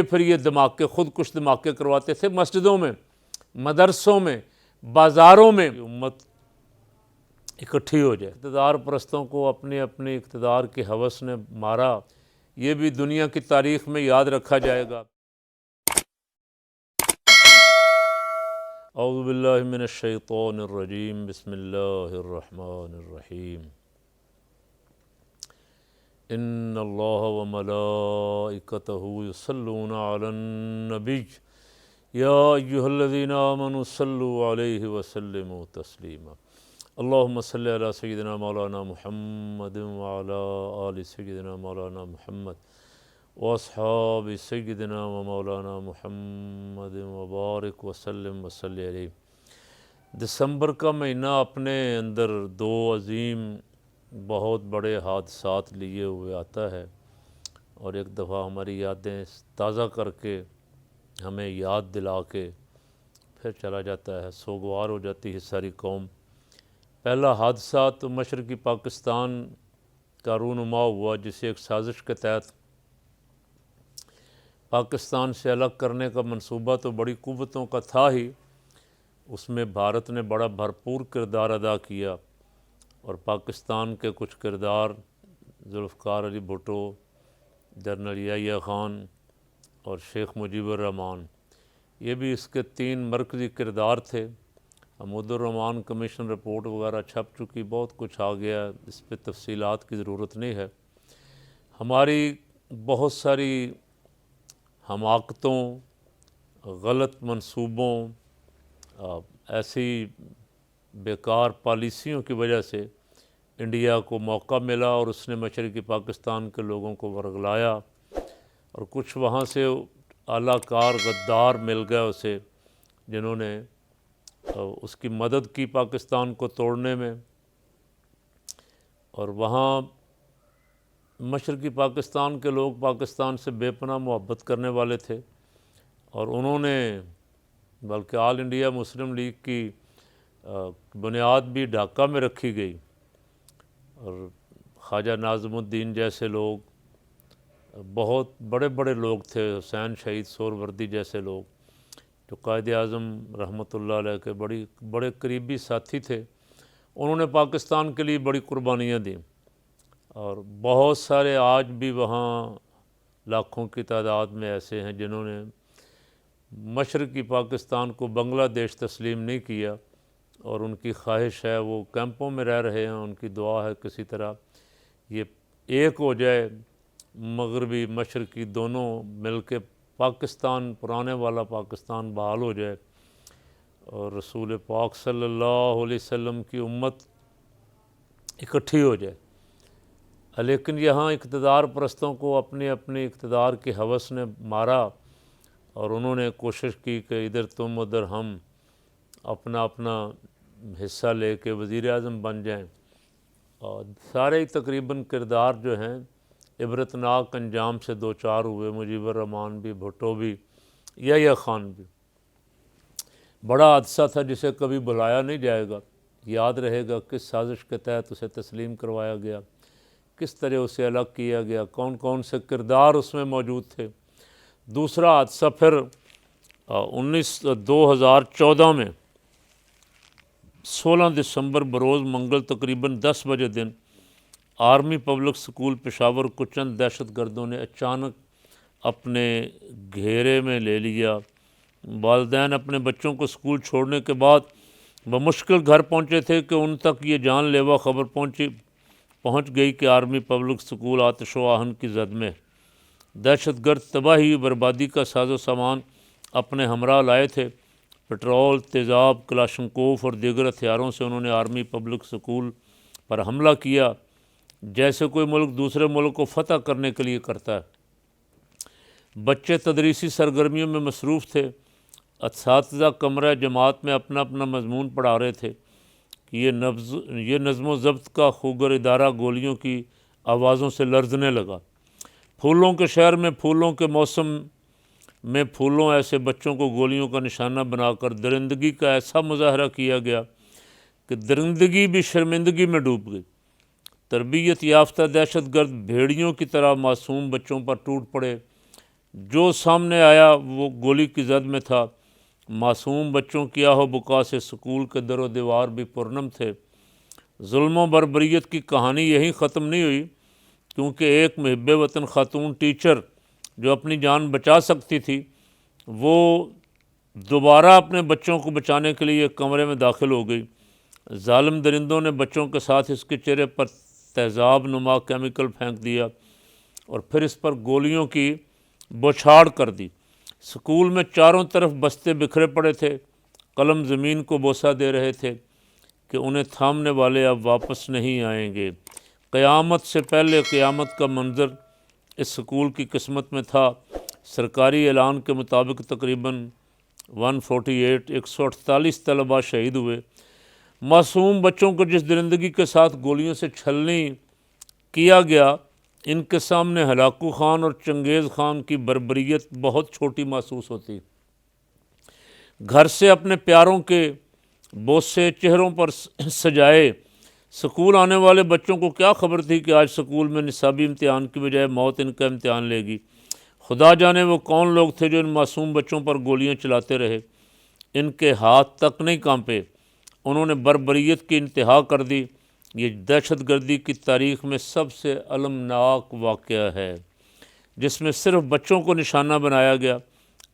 پھر یہ دھماکے، خود کش دھماکے کرواتے تھے مسجدوں میں، مدرسوں میں، بازاروں میں. امت اکٹھی ہو جائے. اقتدار پرستوں کو اپنی اپنی اقتدار کی ہوس نے مارا، یہ بھی دنیا کی تاریخ میں یاد رکھا جائے گا. اعوذ باللہ من الشیطان الرجیم، بسم اللہ الرحمن الرحیم. ان اللہ وملائکتہ یصلون علی النبی یا ایہا الذین آمنوا صلوا علیہ وسلموا تسلیما. اللہم صلی علی سیدنا مولانا محمد وعلی آل سیدنا مولانا محمد واصحاب سیدنا و مولانا محمد وبارک وسلم وصلی علیہ. دسمبر کا مہینہ اپنے اندر دو عظیم بہت بڑے حادثات لیے ہوئے آتا ہے، اور ایک دفعہ ہماری یادیں تازہ کر کے، ہمیں یاد دلا کے پھر چلا جاتا ہے. سوگوار ہو جاتی ہے ساری قوم. پہلا حادثہ تو مشرقی پاکستان کا رونما ہوا، جسے ایک سازش کے تحت پاکستان سے الگ کرنے کا منصوبہ تو بڑی قوتوں کا تھا ہی، اس میں بھارت نے بڑا بھرپور کردار ادا کیا، اور پاکستان کے کچھ کردار ذوالفقار علی بھٹو، جنرل یحییٰ خان اور شیخ مجیب الرحمن، یہ بھی اس کے 3 مرکزی کردار تھے. حمود الرحمن کمیشن رپورٹ وغیرہ چھپ چکی، بہت کچھ آ گیا، اس پہ تفصیلات کی ضرورت نہیں ہے. ہماری بہت ساری حماقتوں، غلط منصوبوں، ایسی بیکار پالیسیوں کی وجہ سے انڈیا کو موقع ملا، اور اس نے مشرقی پاکستان کے لوگوں کو ورگلایا، اور کچھ وہاں سے اعلیٰ کار غدار مل گئے اسے، جنہوں نے اس کی مدد کی پاکستان کو توڑنے میں. اور وہاں مشرقی پاکستان کے لوگ پاکستان سے بے پناہ محبت کرنے والے تھے، اور انہوں نے بلکہ آل انڈیا مسلم لیگ کی بنیاد بھی ڈھاکہ میں رکھی گئی، اور خواجہ ناظم الدین جیسے لوگ، بہت بڑے بڑے لوگ تھے، حسین شہید سہروردی جیسے لوگ، جو قائد اعظم رحمۃ اللہ علیہ کے بڑے قریبی ساتھی تھے، انہوں نے پاکستان کے لیے بڑی قربانیاں دیں. اور بہت سارے آج بھی وہاں لاکھوں کی تعداد میں ایسے ہیں جنہوں نے مشرقی پاکستان کو بنگلہ دیش تسلیم نہیں کیا، اور ان کی خواہش ہے، وہ کیمپوں میں رہ رہے ہیں، ان کی دعا ہے کسی طرح یہ ایک ہو جائے، مغربی مشرقی دونوں مل کے پاکستان، پرانے والا پاکستان بحال ہو جائے، اور رسول پاک صلی اللہ علیہ وسلم کی امت اکٹھی ہو جائے. لیکن یہاں اقتدار پرستوں کو اپنی اپنی اقتدار کی ہوس نے مارا، اور انہوں نے کوشش کی کہ ادھر تم ادھر ہم، اپنا اپنا حصہ لے کے وزیر اعظم بن جائیں. اور سارے تقریباً کردار جو ہیں عبرتناک انجام سے دوچار ہوئے، مجیب الرحمن بھی، بھٹو بھی، یحییٰ خان بھی. بڑا حادثہ تھا جسے کبھی بھلایا نہیں جائے گا. یاد رہے گا کس سازش کے تحت اسے تسلیم کروایا گیا، کس طرح اسے الگ کیا گیا، کون کون سے کردار اس میں موجود تھے. دوسرا حادثہ پھر 2014 میں 16 دسمبر بروز منگل تقریباً 10 بجے دن آرمی پبلک سکول پشاور کو چند دہشت گردوں نے اچانک اپنے گھیرے میں لے لیا. والدین اپنے بچوں کو سکول چھوڑنے کے بعد بمشکل گھر پہنچے تھے کہ ان تک یہ جان لیوا خبر پہنچ گئی کہ آرمی پبلک سکول آتش و آہن کی زد میں. دہشت گرد تباہی بربادی کا ساز و سامان اپنے ہمراہ لائے تھے. پٹرول، تیزاب، کلاشنکوف اور دیگر ہتھیاروں سے انہوں نے آرمی پبلک سکول پر حملہ کیا، جیسے کوئی ملک دوسرے ملک کو فتح کرنے کے لیے کرتا ہے. بچے تدریسی سرگرمیوں میں مصروف تھے. اساتذہ کمرہ جماعت میں اپنا اپنا مضمون پڑھا رہے تھے کہ یہ نظم و ضبط کا خوگر ادارہ گولیوں کی آوازوں سے لرزنے لگا. پھولوں کے شہر میں پھولوں کے موسم میں پھولوں ایسے بچوں کو گولیوں کا نشانہ بنا کر درندگی کا ایسا مظاہرہ کیا گیا کہ درندگی بھی شرمندگی میں ڈوب گئی. تربیت یافتہ دہشت گرد بھیڑیوں کی طرح معصوم بچوں پر ٹوٹ پڑے. جو سامنے آیا وہ گولی کی زد میں تھا۔ معصوم بچوں کی آہ و بکا سے سکول کے در و دیوار بھی پرنم تھے۔ ظلم و بربریت کی کہانی یہیں ختم نہیں ہوئی، کیونکہ ایک محب وطن خاتون ٹیچر جو اپنی جان بچا سکتی تھی، وہ دوبارہ اپنے بچوں کو بچانے کے لیے ایک کمرے میں داخل ہو گئی۔ ظالم درندوں نے بچوں کے ساتھ اس کے چہرے پر تیزاب نما کیمیکل پھینک دیا اور پھر اس پر گولیوں کی بوچھاڑ کر دی۔ سکول میں چاروں طرف بستے بکھرے پڑے تھے، قلم زمین کو بوسہ دے رہے تھے کہ انہیں تھامنے والے اب واپس نہیں آئیں گے۔ قیامت سے پہلے قیامت کا منظر اس سکول کی قسمت میں تھا۔ سرکاری اعلان کے مطابق تقریباً 148 طلباء شہید ہوئے۔ معصوم بچوں کو جس درندگی کے ساتھ گولیوں سے چھلنی کیا گیا، ان کے سامنے ہلاکو خان اور چنگیز خان کی بربریت بہت چھوٹی محسوس ہوتی۔ گھر سے اپنے پیاروں کے بوسے چہروں پر سجائے سکول آنے والے بچوں کو کیا خبر تھی کہ آج سکول میں نصابی امتحان کی بجائے موت ان کا امتحان لے گی۔ خدا جانے وہ کون لوگ تھے جو ان معصوم بچوں پر گولیاں چلاتے رہے۔ ان کے ہاتھ تک نہیں کانپے۔ انہوں نے بربریت کی انتہا کر دی۔ یہ دہشت گردی کی تاریخ میں سب سے المناک واقعہ ہے، جس میں صرف بچوں کو نشانہ بنایا گیا۔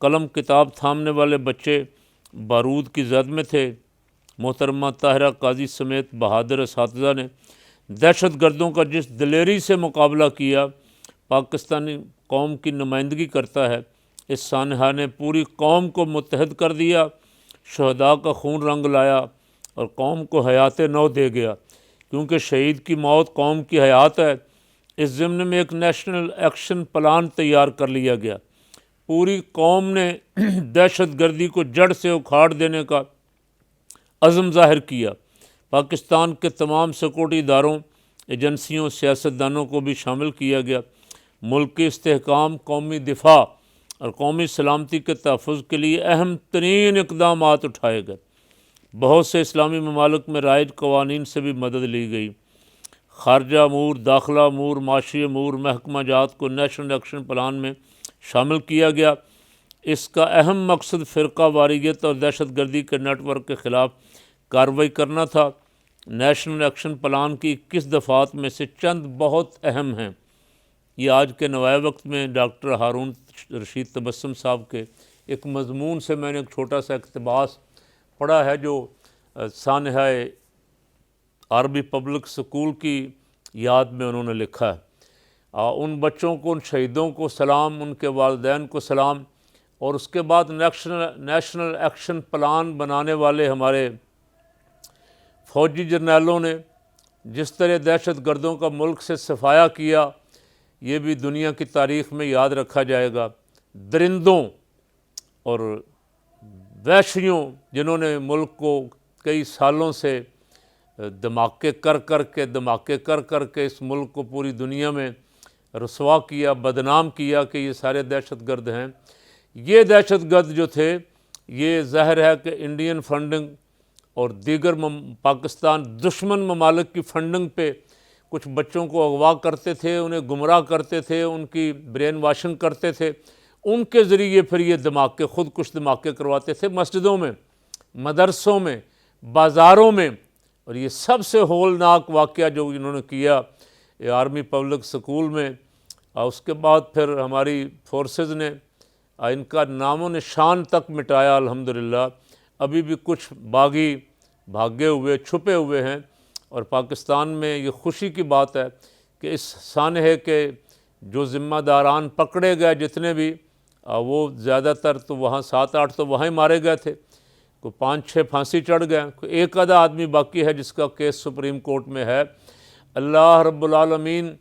قلم کتاب تھامنے والے بچے بارود کی زد میں تھے۔ محترمہ طاہرہ قاضی سمیت بہادر اساتذہ نے دہشت گردوں کا جس دلیری سے مقابلہ کیا، پاکستانی قوم کی نمائندگی کرتا ہے۔ اس سانحہ نے پوری قوم کو متحد کر دیا، شہداء کا خون رنگ لایا اور قوم کو حیات نو دے گیا، کیونکہ شہید کی موت قوم کی حیات ہے۔ اس ضمن میں ایک نیشنل ایکشن پلان تیار کر لیا گیا۔ پوری قوم نے دہشت گردی کو جڑ سے اکھاڑ دینے کا عزم ظاہر کیا۔ پاکستان کے تمام سیکورٹی اداروں، ایجنسیوں، سیاستدانوں کو بھی شامل کیا گیا۔ ملک کی استحکام، قومی دفاع اور قومی سلامتی کے تحفظ کے لیے اہم ترین اقدامات اٹھائے گئے۔ بہت سے اسلامی ممالک میں رائج قوانین سے بھی مدد لی گئی۔ خارجہ امور، داخلہ امور، معاشی امور، محکمہ جات کو نیشنل ایکشن پلان میں شامل کیا گیا۔ اس کا اہم مقصد فرقہ واریت اور دہشت گردی کے نیٹ ورک کے خلاف کارروائی کرنا تھا۔ نیشنل ایکشن پلان کی 21 دفعات میں سے چند بہت اہم ہیں۔ یہ آج کے نوائے وقت میں ڈاکٹر ہارون رشید تبسم صاحب کے ایک مضمون سے میں نے ایک چھوٹا سا اقتباس پڑھا ہے، جو سانحہ عربی پبلک سکول کی یاد میں انہوں نے لکھا ہے۔ ان بچوں کو، ان شہیدوں کو سلام، ان کے والدین کو سلام، اور اس کے بعد نیشنل ایکشن پلان بنانے والے ہمارے فوجی جرنیلوں نے جس طرح دہشت گردوں کا ملک سے صفایا کیا، یہ بھی دنیا کی تاریخ میں یاد رکھا جائے گا۔ درندوں اور وحشیوں جنہوں نے ملک کو کئی سالوں سے دھماکے کر کے اس ملک کو پوری دنیا میں رسوا کیا، بدنام کیا کہ یہ سارے دہشت گرد ہیں۔ یہ دہشت گرد جو تھے، یہ ظاہر ہے کہ انڈین فنڈنگ اور دیگر پاکستان دشمن ممالک کی فنڈنگ پہ کچھ بچوں کو اغوا کرتے تھے، انہیں گمراہ کرتے تھے، ان کی برین واشنگ کرتے تھے۔ ان کے ذریعے پھر یہ دھماکے، خود کش دھماکے کرواتے تھے مسجدوں میں، مدرسوں میں، بازاروں میں۔ اور یہ سب سے ہولناک واقعہ جو انہوں نے کیا یہ آرمی پبلک سکول میں، اور اس کے بعد پھر ہماری فورسز نے ان کا نام و نشان تک مٹایا۔ الحمدللہ ابھی بھی کچھ باغی بھاگے ہوئے، چھپے ہوئے ہیں، اور پاکستان میں یہ خوشی کی بات ہے کہ اس سانحے کے جو ذمہ داران پکڑے گئے جتنے بھی، وہ زیادہ تر تو وہاں 7-8 تو وہاں ہی مارے گئے تھے، کوئی 5-6 پھانسی چڑھ گئے، کوئی ایک آدھا آدمی باقی ہے جس کا کیس سپریم کورٹ میں ہے۔ اللہ رب العالمین،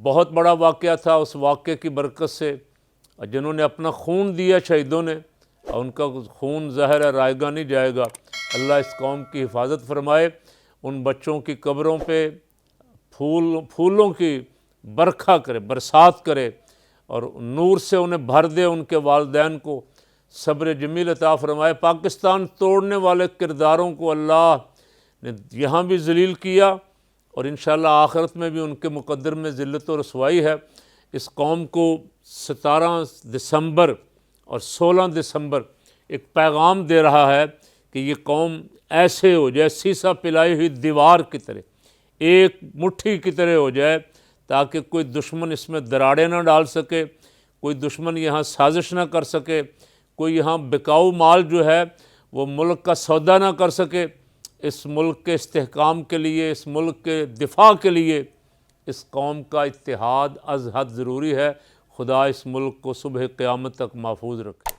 بہت بڑا واقعہ تھا۔ اس واقعے کی برکت سے جنہوں نے اپنا خون دیا شہیدوں نے، ان کا خون ظاہر ہے رائے گا نہیں جائے گا۔ اللہ اس قوم کی حفاظت فرمائے، ان بچوں کی قبروں پہ پھولوں کی برکھا کرے، برسات کرے، اور نور سے انہیں بھر دے۔ ان کے والدین کو صبر جمیل عطا فرمائے۔ پاکستان توڑنے والے کرداروں کو اللہ نے یہاں بھی ذلیل کیا، اور انشاءاللہ آخرت میں بھی ان کے مقدر میں ذلت و رسوائی ہے۔ اس قوم کو 17 دسمبر اور 16 دسمبر ایک پیغام دے رہا ہے کہ یہ قوم ایسے ہو جائے سیسا پلائی ہوئی دیوار کی طرح، ایک مٹھی کی طرح ہو جائے، تاکہ کوئی دشمن اس میں دراڑیں نہ ڈال سکے، کوئی دشمن یہاں سازش نہ کر سکے، کوئی یہاں بکاؤ مال جو ہے وہ ملک کا سودا نہ کر سکے۔ اس ملک کے استحکام کے لیے، اس ملک کے دفاع کے لیے اس قوم کا اتحاد از حد ضروری ہے۔ خدا اس ملک کو صبح قیامت تک محفوظ رکھے۔